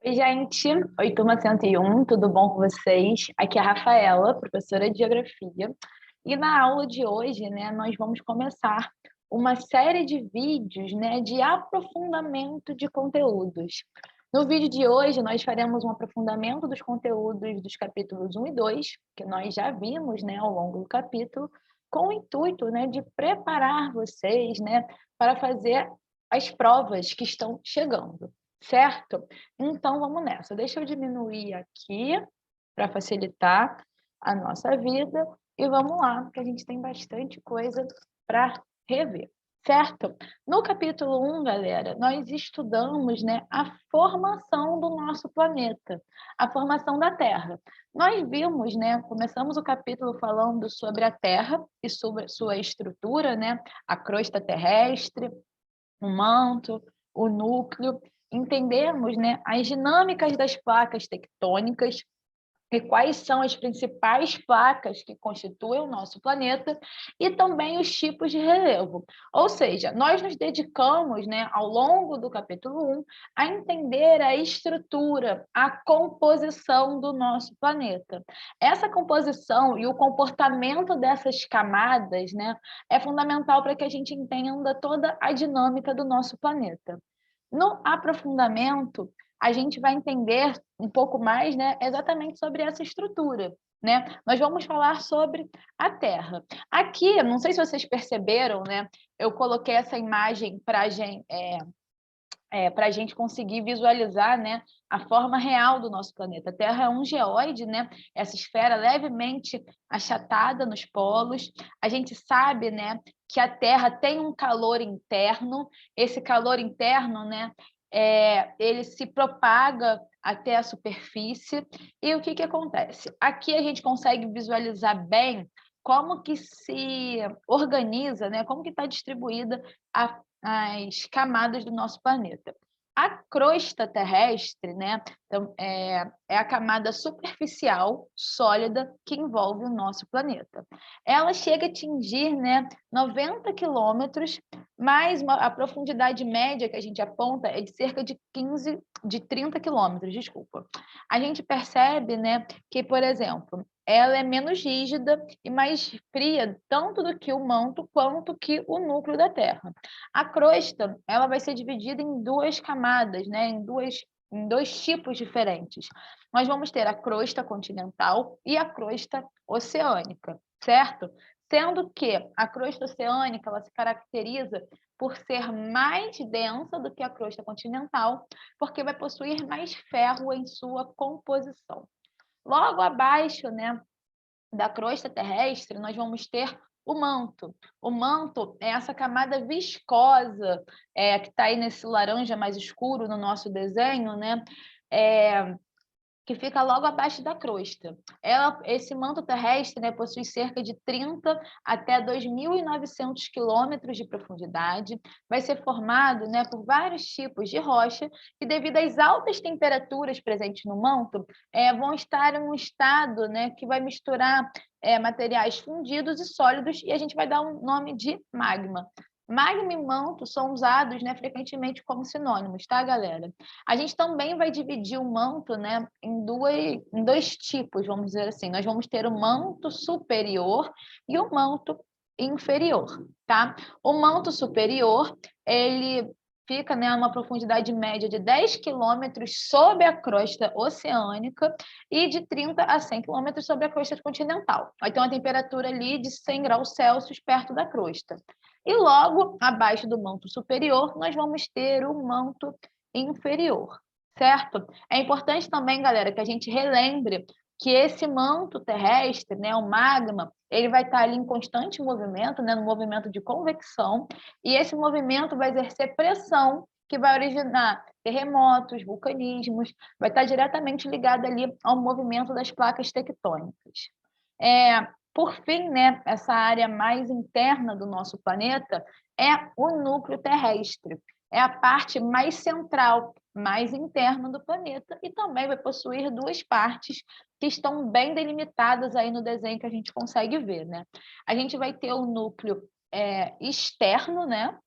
Oi, gente. Oi, turma 101, tudo bom com vocês? Aqui é a Rafaela, professora de Geografia. E na aula de hoje, né, nós vamos começar uma série de vídeos, né, de aprofundamento de conteúdos. No vídeo de hoje, nós faremos um aprofundamento dos conteúdos dos capítulos 1 e 2, que nós já vimos, né, ao longo do capítulo, com o intuito, né, de preparar vocês, né, para fazer as provas que estão chegando, certo? Então, vamos nessa. Deixa eu diminuir aqui para facilitar a nossa vida e vamos lá, porque a gente tem bastante coisa para rever, certo? No capítulo 1, galera, nós estudamos, né, a formação do nosso planeta, a formação da Terra. Nós vimos, né, começamos o capítulo falando sobre a Terra e sobre sua estrutura, né, a crosta terrestre, o manto, o núcleo, entendemos, né, as dinâmicas das placas tectônicas e quais são as principais placas que constituem o nosso planeta e também os tipos de relevo. Ou seja, nós nos dedicamos, né, ao longo do capítulo 1 a entender a estrutura, a composição do nosso planeta. Essa composição e o comportamento dessas camadas, né, é fundamental para que a gente entenda toda a dinâmica do nosso planeta. No aprofundamento, a gente vai entender um pouco mais, né, exatamente sobre essa estrutura, né? Nós vamos falar sobre a Terra. Aqui, não sei se vocês perceberam, né? Eu coloquei essa imagem para a gente conseguir visualizar, né, a forma real do nosso planeta. A Terra é um geóide, né, essa esfera levemente achatada nos polos. A gente sabe, né, que a Terra tem um calor interno. Esse calor interno, né, ele se propaga até a superfície. E o que acontece? Aqui a gente consegue visualizar bem como que se organiza, né, como que está distribuída as camadas do nosso planeta. A crosta terrestre, né, então, é a camada superficial, sólida, que envolve o nosso planeta. Ela chega a atingir, né, 90 quilômetros, mas a profundidade média que a gente aponta é de cerca de 30 quilômetros, desculpa. A gente percebe, né, que, por exemplo, ela é menos rígida e mais fria, tanto do que o manto quanto que o núcleo da Terra. A crosta, ela vai ser dividida em duas camadas, né? em dois tipos diferentes. Nós vamos ter a crosta continental e a crosta oceânica, certo? Sendo que a crosta oceânica ela se caracteriza por ser mais densa do que a crosta continental, porque vai possuir mais ferro em sua composição. Logo abaixo, né, da crosta terrestre, nós vamos ter o manto. O manto é essa camada viscosa, que está aí nesse laranja mais escuro no nosso desenho, né? Que fica logo abaixo da crosta. Esse manto terrestre, né, possui cerca de 30 até 2.900 quilômetros de profundidade, vai ser formado, né, por vários tipos de rocha e devido às altas temperaturas presentes no manto, vão estar em um estado, né, que vai misturar materiais fundidos e sólidos e a gente vai dar um nome de magma. Magma e manto são usados, né, frequentemente como sinônimos, tá, galera? A gente também vai dividir o manto, né, em dois tipos, vamos dizer assim. Nós vamos ter o manto superior e o manto inferior, tá? O manto superior, ele fica, né, a uma profundidade média de 10 quilômetros sob a crosta oceânica e de 30 a 100 quilômetros sobre a crosta continental. Vai ter uma temperatura ali de 100 graus Celsius perto da crosta. E logo abaixo do manto superior, nós vamos ter o manto inferior, certo? É importante também, galera, que a gente relembre que esse manto terrestre, né, o magma, ele vai estar ali em constante movimento, né, no movimento de convecção, e esse movimento vai exercer pressão que vai originar terremotos, vulcanismos, vai estar diretamente ligado ali ao movimento das placas tectônicas. Por fim, né, essa área mais interna do nosso planeta é o núcleo terrestre. É a parte mais central, mais interna do planeta e também vai possuir duas partes que estão bem delimitadas aí no desenho que a gente consegue ver, né? A gente vai ter o núcleo externo, né?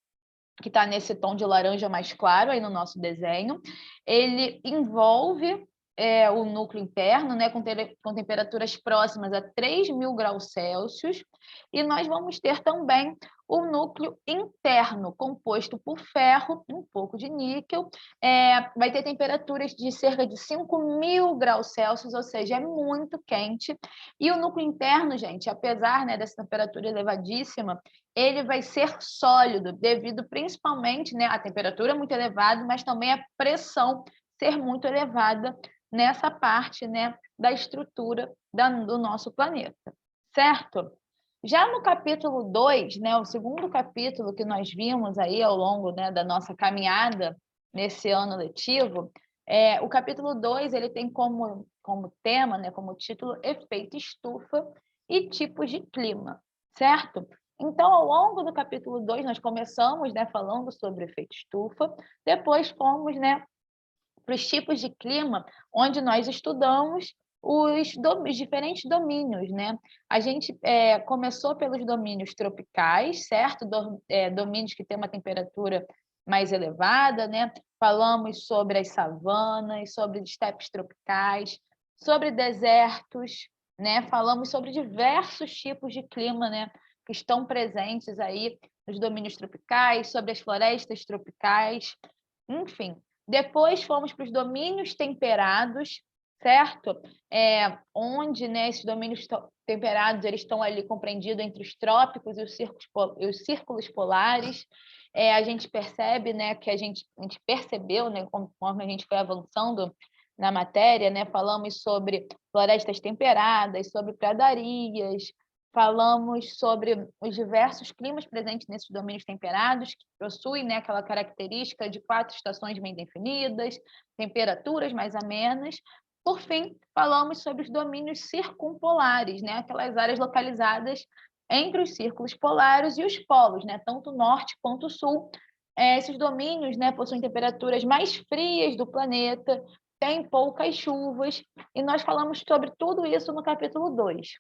que está nesse tom de laranja mais claro aí no nosso desenho, ele envolve o núcleo interno, né, com temperaturas próximas a 3.000 graus Celsius, e nós vamos ter também o núcleo interno, composto por ferro e um pouco de níquel, vai ter temperaturas de cerca de 5.000 graus Celsius, ou seja, é muito quente. E o núcleo interno, gente, apesar, né, dessa temperatura elevadíssima, ele vai ser sólido, devido principalmente, né, à temperatura muito elevada, mas também à pressão ser muito elevada nessa parte, né, da estrutura do nosso planeta, certo? Já no capítulo 2, né, o segundo capítulo que nós vimos aí ao longo, né, da nossa caminhada nesse ano letivo, o capítulo 2 ele tem como tema, né, como título, efeito estufa e tipos de clima, certo? Então, ao longo do capítulo 2, nós começamos, né, falando sobre o efeito estufa, depois fomos, né, para os tipos de clima, onde nós estudamos os diferentes domínios, né? A gente começou pelos domínios tropicais, certo? Domínios que têm uma temperatura mais elevada, né? Falamos sobre as savanas, sobre estepes tropicais, sobre desertos, né? Falamos sobre diversos tipos de clima, né? Que estão presentes aí nos domínios tropicais, sobre as florestas tropicais, enfim. Depois fomos para os domínios temperados, certo? Onde, né, esses domínios temperados eles estão ali compreendidos entre os trópicos e os círculos polares. A gente percebe, né, que a gente percebeu, né, conforme a gente foi avançando na matéria, né, falamos sobre florestas temperadas, sobre pradarias, falamos sobre os diversos climas presentes nesses domínios temperados, que possuem, né, aquela característica de 4 estações bem definidas, temperaturas mais amenas. Por fim, falamos sobre os domínios circumpolares, né, aquelas áreas localizadas entre os círculos polares e os polos, né, tanto o norte quanto o sul. Esses domínios, né, possuem temperaturas mais frias do planeta, têm poucas chuvas, e nós falamos sobre tudo isso no capítulo 2.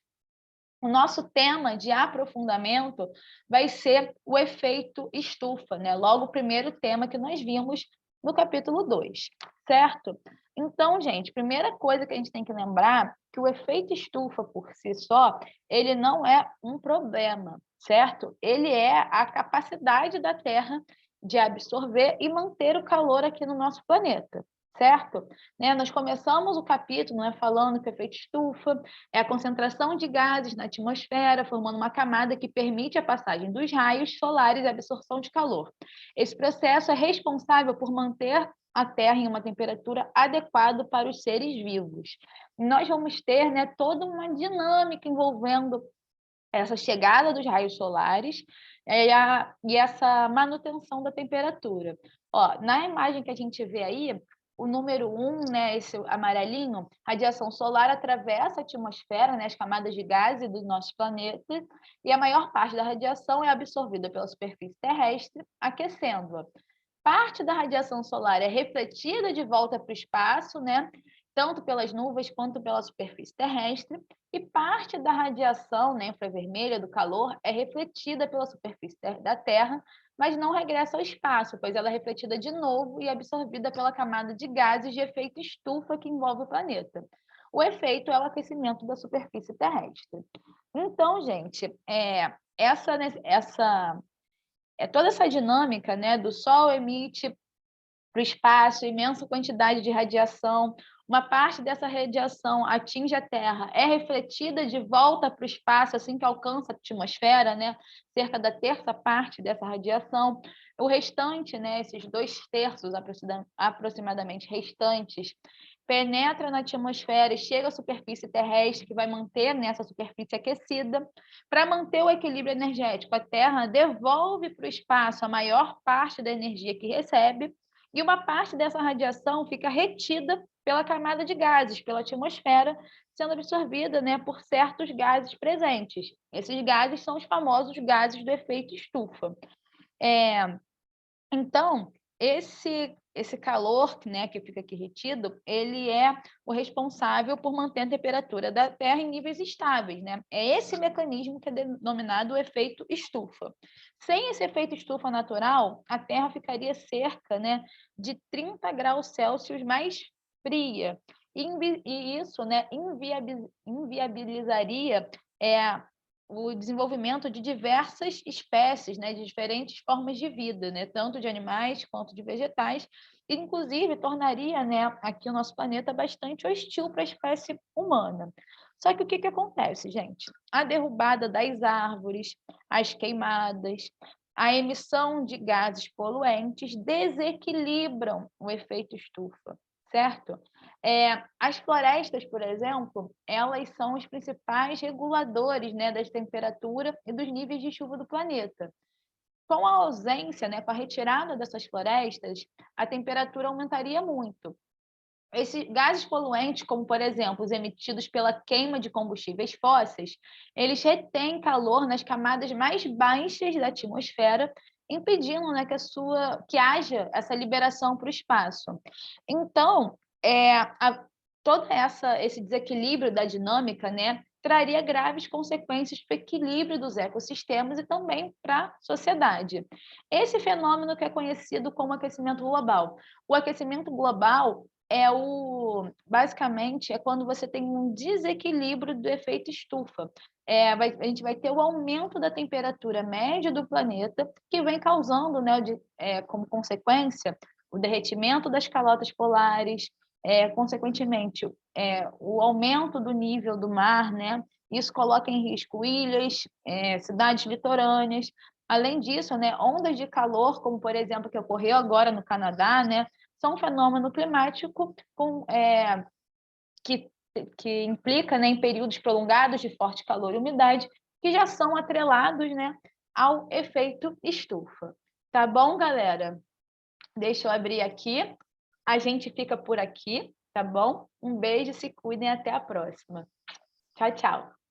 O nosso tema de aprofundamento vai ser o efeito estufa, né? Logo, o primeiro tema que nós vimos no capítulo 2, certo? Então, gente, primeira coisa que a gente tem que lembrar que o efeito estufa por si só, ele não é um problema, certo? Ele é a capacidade da Terra de absorver e manter o calor aqui no nosso planeta, certo? Né? Nós começamos o capítulo, né, falando que o efeito estufa é a concentração de gases na atmosfera, formando uma camada que permite a passagem dos raios solares e a absorção de calor. Esse processo é responsável por manter a Terra em uma temperatura adequada para os seres vivos. Nós vamos ter, né, toda uma dinâmica envolvendo essa chegada dos raios solares e essa manutenção da temperatura. Ó, na imagem que a gente vê aí, o número 1, né, esse amarelinho, radiação solar atravessa a atmosfera, né, as camadas de gases do nosso planeta, e a maior parte da radiação é absorvida pela superfície terrestre, aquecendo-a. Parte da radiação solar é refletida de volta para o espaço, né, tanto pelas nuvens quanto pela superfície terrestre, e parte da radiação, né, infravermelha do calor é refletida pela superfície da Terra, mas não regressa ao espaço, pois ela é refletida de novo e absorvida pela camada de gases de efeito estufa que envolve o planeta. O efeito é o aquecimento da superfície terrestre. Então, gente, toda essa dinâmica, né, do Sol emite para o espaço imensa quantidade de radiação, uma parte dessa radiação atinge a Terra, é refletida de volta para o espaço assim que alcança a atmosfera, né? Cerca da terça parte dessa radiação. O restante, né, esses 2/3 aproximadamente restantes, penetra na atmosfera e chega à superfície terrestre, que vai manter nessa superfície aquecida. Para manter o equilíbrio energético, a Terra devolve para o espaço a maior parte da energia que recebe, e uma parte dessa radiação fica retida pela camada de gases, pela atmosfera, sendo absorvida, né, por certos gases presentes. Esses gases são os famosos gases do efeito estufa. Então, esse calor, né, que fica aqui retido, ele é o responsável por manter a temperatura da Terra em níveis estáveis, né? É esse mecanismo que é denominado o efeito estufa. Sem esse efeito estufa natural, a Terra ficaria cerca, né, de 30 graus Celsius mais fria. E isso, né, inviabilizaria o desenvolvimento de diversas espécies, né, de diferentes formas de vida, né, tanto de animais quanto de vegetais, e inclusive tornaria, né, aqui o nosso planeta bastante hostil para a espécie humana. Só que o que acontece, gente? A derrubada das árvores, as queimadas, a emissão de gases poluentes desequilibram o efeito estufa, certo? As florestas, por exemplo, elas são os principais reguladores, né, das temperaturas e dos níveis de chuva do planeta. Com a ausência, né, com a retirada dessas florestas, a temperatura aumentaria muito. Esses gases poluentes, como, por exemplo, os emitidos pela queima de combustíveis fósseis, eles retêm calor nas camadas mais baixas da atmosfera, impedindo, né, que haja essa liberação para o espaço. Então, todo esse desequilíbrio da dinâmica, né, traria graves consequências para o equilíbrio dos ecossistemas e também para a sociedade. Esse fenômeno que é conhecido como aquecimento global. O aquecimento global basicamente é quando você tem um desequilíbrio do efeito estufa. A gente vai ter o aumento da temperatura média do planeta, que vem causando, né, como consequência, o derretimento das calotas polares, consequentemente, o aumento do nível do mar, né? Isso coloca em risco ilhas, cidades litorâneas. Além disso, né, ondas de calor, como por exemplo que ocorreu agora no Canadá, né, são um fenômeno climático que, que implica, né, em períodos prolongados de forte calor e umidade, que já são atrelados, né, ao efeito estufa. Tá bom, galera? Deixa eu abrir aqui. A gente fica por aqui, tá bom? Um beijo, se cuidem, até a próxima. Tchau, tchau.